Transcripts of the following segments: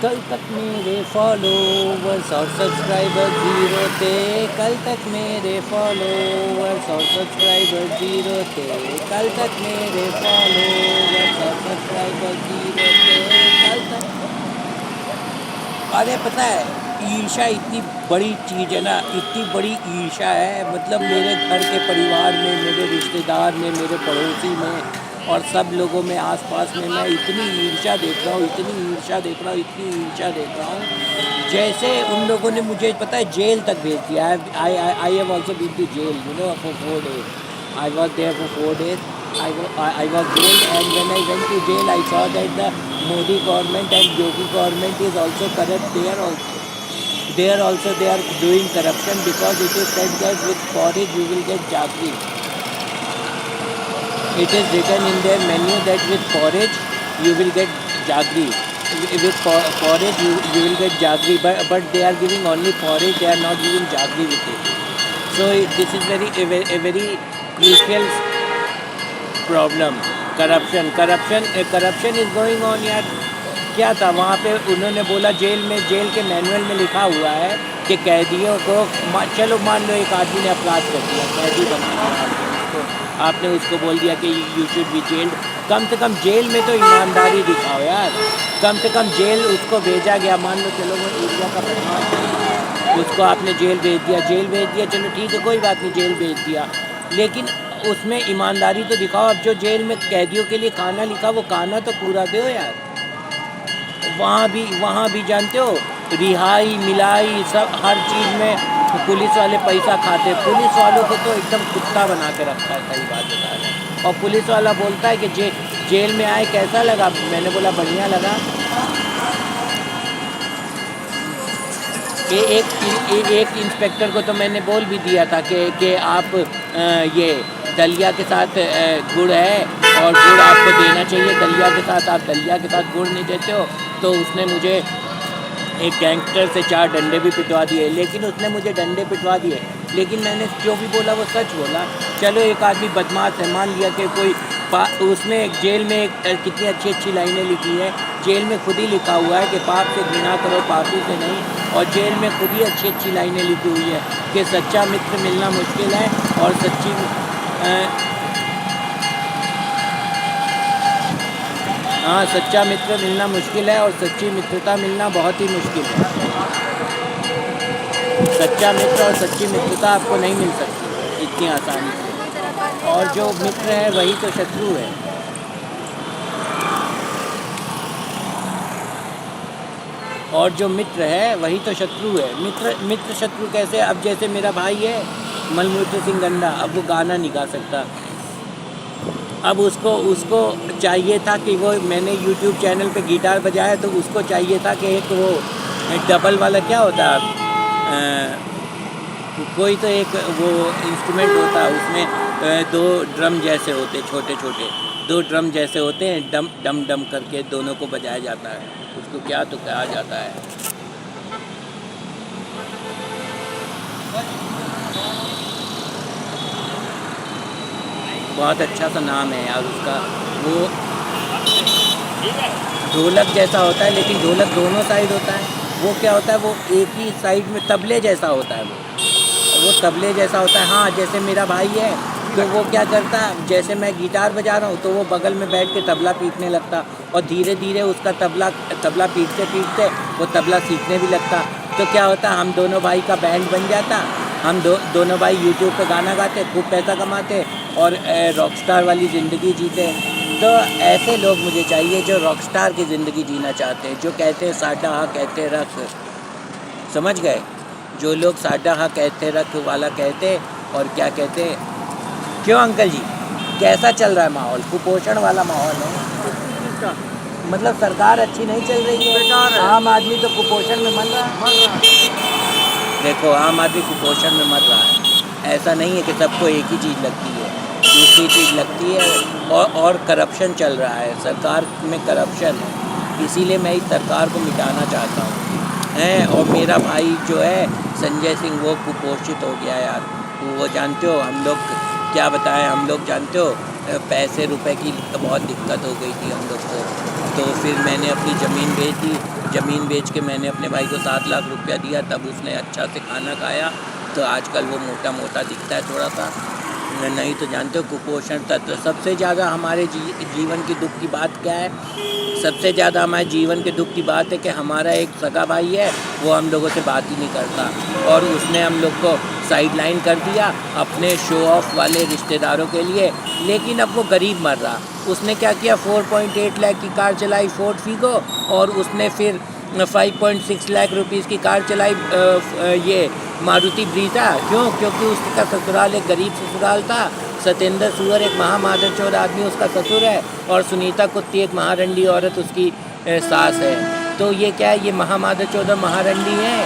कल तक मेरे फॉलोवर्स और सब्सक्राइबर जीरो थे। कल तक मेरे फॉलोवर्स और सब्सक्राइबर जीरो थे। कल तक मेरे फॉलोवर्स और सब्सक्राइबर जीरो थे। कल तक। अरे पता है, ईर्ष्या इतनी बड़ी चीज़ है ना, इतनी बड़ी ईर्ष्या है। मतलब मेरे घर के परिवार में, मेरे रिश्तेदार में, मेरे पड़ोसी में और सब लोगों में, आसपास में मैं इतनी ईर्ष्या देख रहा हूँ, इतनी ईर्ष्या देख रहा हूँ, इतनी ईर्ष्या देख रहा हूँ। जैसे उन लोगों ने मुझे पता है जेल तक भेज दिया। I have also been to jail, for 4 days। I was there for 4 days। I was jailed, and when I went to jail, I saw that the Modi government and Yogi government is also corrupt. They are doing corruption, because it is said that with porridge you will get jaggery. It is written in their menu that with porridge you will get jaggery. With porridge you will get jaggery, but they are giving only porridge. They are not giving jaggery with it. So this is a very crucial problem. Corruption is going on यार। क्या था वहाँ पे, उन्होंने बोला jail के manual में लिखा हुआ है कि कैदियों को, चलो मान लो एक आदमी ने अपराध कर दिया, कैदी बना दिया, तो आपने उसको बोल दिया कि यू शुड बी जेल्ड। कम से कम जेल में तो ईमानदारी दिखाओ यार। कम से कम जेल उसको भेजा गया, मान लो चलो वो एरिया का बदमाश है, उसको आपने जेल भेज दिया, चलो ठीक है कोई बात नहीं, जेल भेज दिया, लेकिन उसमें ईमानदारी तो दिखाओ। अब जो जेल में कैदियों के लिए खाना लिखा, वो खाना तो पूरा दो यार। वहाँ भी जानते हो, रिहाई मिलाई सब हर चीज़ में पुलिस वाले पैसा खाते। पुलिस वालों को तो एकदम कुत्ता बना के रखा है, सही बात बता रहे हैं। और पुलिस वाला बोलता है कि जेल में आए कैसा लगा, मैंने बोला बढ़िया लगा। एक इंस्पेक्टर को तो मैंने बोल भी दिया था कि आप ये दलिया के साथ गुड़ है और गुड़ आपको देना चाहिए दलिया के साथ, आप दलिया के साथ गुड़ नहीं देते हो। तो उसने मुझे एक गैंगस्टर से 4 डंडे भी पिटवा दिए, लेकिन उसने मुझे डंडे पिटवा दिए, लेकिन मैंने जो भी बोला वो सच बोला। चलो एक आदमी बदमाश है, मान लिया कि कोई उसमें जेल में कितनी अच्छी लाइनें लिखी है। जेल में खुद ही लिखा हुआ है कि पाप से घृणा करो, पापी से नहीं। और जेल में खुद ही अच्छी लाइनें लिखी हुई है कि सच्चा मित्र मिलना मुश्किल है और सच्चा मित्र मिलना मुश्किल है और सच्ची मित्रता मिलना बहुत ही मुश्किल है। सच्चा मित्र और सच्ची मित्रता आपको नहीं मिल सकती इतनी आसानी से, और जो मित्र है वही तो शत्रु है। और जो मित्र है वही तो शत्रु है। मित्र शत्रु कैसे? अब जैसे मेरा भाई है मलमूत्र सिंह गंदा, अब वो गाना नहीं गा सकता। अब उसको चाहिए था कि वो, मैंने YouTube चैनल पे गिटार बजाया तो उसको चाहिए था कि एक वो डबल वाला क्या होता है, कोई तो एक वो इंस्ट्रूमेंट होता है, उसमें 2 ड्रम जैसे होते, छोटे 2 ड्रम जैसे होते हैं, डम डम डम करके दोनों को बजाया जाता है। उसको क्या तो कहा जाता है, बहुत अच्छा सा नाम है यार उसका। वो ढोलक जैसा होता है, लेकिन ढोलक दोनों साइड होता है। वो क्या होता है, वो एक ही साइड में तबले जैसा होता है। वो तबले जैसा होता है। हाँ, जैसे मेरा भाई है तो वो क्या करता है, जैसे मैं गिटार बजा रहा हूँ तो वो बगल में बैठ के तबला पीटने लगता, और धीरे धीरे उसका तबला पीटते वो तबला सीखने भी लगता। तो क्या होता, हम दोनों भाई का बैंड बन जाता। हम दोनों भाई YouTube पे गाना गाते, खूब पैसा कमाते और रॉकस्टार वाली ज़िंदगी जीते। तो ऐसे लोग मुझे चाहिए जो रॉकस्टार की ज़िंदगी जीना चाहते हैं, जो कहते हैं साडा हाँ कहते रख। समझ गए? जो लोग साडा हाँ कहते रख वाला कहते, और क्या कहते। क्यों अंकल जी, कैसा चल रहा है माहौल? कुपोषण वाला माहौल है। मतलब सरकार अच्छी नहीं चल रही है, आम आदमी तो कुपोषण में मर रहा है। देखो, आम आदमी कुपोषण में मर रहा है। ऐसा नहीं है कि सबको एक ही चीज़ लगती है, दूसरी चीज़ लगती है, और करप्शन चल रहा है, सरकार में करप्शन है। इसीलिए मैं इस सरकार को मिटाना चाहता हूँ। और मेरा भाई जो है संजय सिंह, वो कुपोषित हो गया यार। वो जानते हो, हम लोग क्या बताएं, हम लोग जानते हो पैसे रुपए की बहुत दिक्कत हो गई थी हम लोग को। तो फिर मैंने अपनी ज़मीन बेच दी। ज़मीन बेच के मैंने अपने भाई को 7 लाख रुपया दिया, तब उसने अच्छा से खाना खाया, तो आजकल वो मोटा मोटा दिखता है थोड़ा सा। नहीं तो जानते हो कुपोषण तत्व सबसे ज़्यादा हमारे जीवन की दुख की बात क्या है? सबसे ज़्यादा हमारे जीवन के दुख की बात है कि हमारा एक सगा भाई है, वो हम लोगों से बात ही नहीं करता, और उसने हम लोग को साइड लाइन कर दिया अपने शो ऑफ वाले रिश्तेदारों के लिए। लेकिन अब वो गरीब मर रहा। उसने क्या किया, 4.8 लाख की कार चलाई फोर्ड फीगो, और उसने फिर 5.6 लाख रुपीज़ की कार चलाई ये मारुति ब्रीजा। क्यों? क्योंकि उसका ससुराल एक गरीब ससुराल था। सत्येंद्र सुअर एक महामादरचोद आदमी उसका ससुर है, और सुनीता कुत्ती एक महारंडी औरत उसकी सास है। तो ये क्या है, ये महामादरचोद और महारंडी हैं,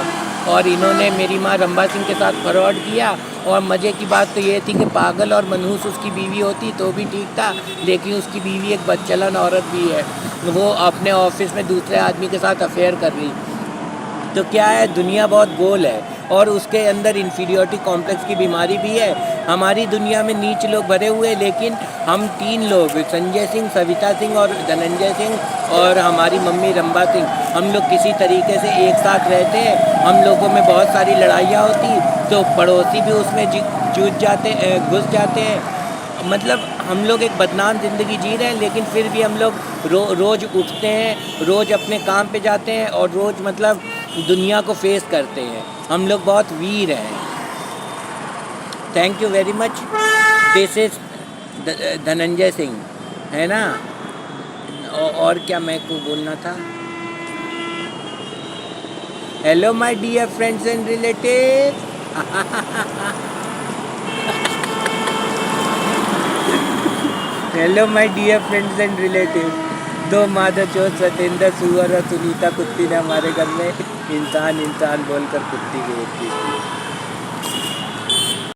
और इन्होंने मेरी माँ रंभा सिंह के साथ फ्रॉड किया। और मज़े की बात तो ये थी कि पागल और मनहूस उसकी बीवी होती तो भी ठीक था, लेकिन उसकी बीवी एक बदचलन औरत भी है। वो अपने ऑफिस में दूसरे आदमी के साथ अफेयर कर रही। तो क्या है, दुनिया बहुत गोल है, और उसके अंदर इन्फीरियोरिटी कॉम्प्लेक्स की बीमारी भी है। हमारी दुनिया में नीच लोग भरे हुए, लेकिन हम 3 लोग, संजय सिंह, सविता सिंह और धनंजय सिंह और हमारी मम्मी रंभा सिंह, हम लोग किसी तरीके से एक साथ रहते हैं। हम लोगों में बहुत सारी लड़ाइयाँ होती, तो पड़ोसी भी उसमें जूझ जाते, घुस जाते हैं। मतलब हम लोग एक बदनाम ज़िंदगी जी रहे हैं, लेकिन फिर भी हम लोग रोज़ उठते हैं, रोज़ अपने काम पे जाते हैं, और रोज़ मतलब दुनिया को फेस करते हैं। हम लोग बहुत वीर हैं। Thank you very much. This is Dhananjay Singh, है ना। और क्या मैं को बोलना था? Hello my dear friends and relatives. Hello my dear friends and relatives. 2 मादरचोद सत्येंद्र सुअर और सुनीता कुत्ती ने हमारे घर में इंसान बोलकर कुत्ती भेज दी।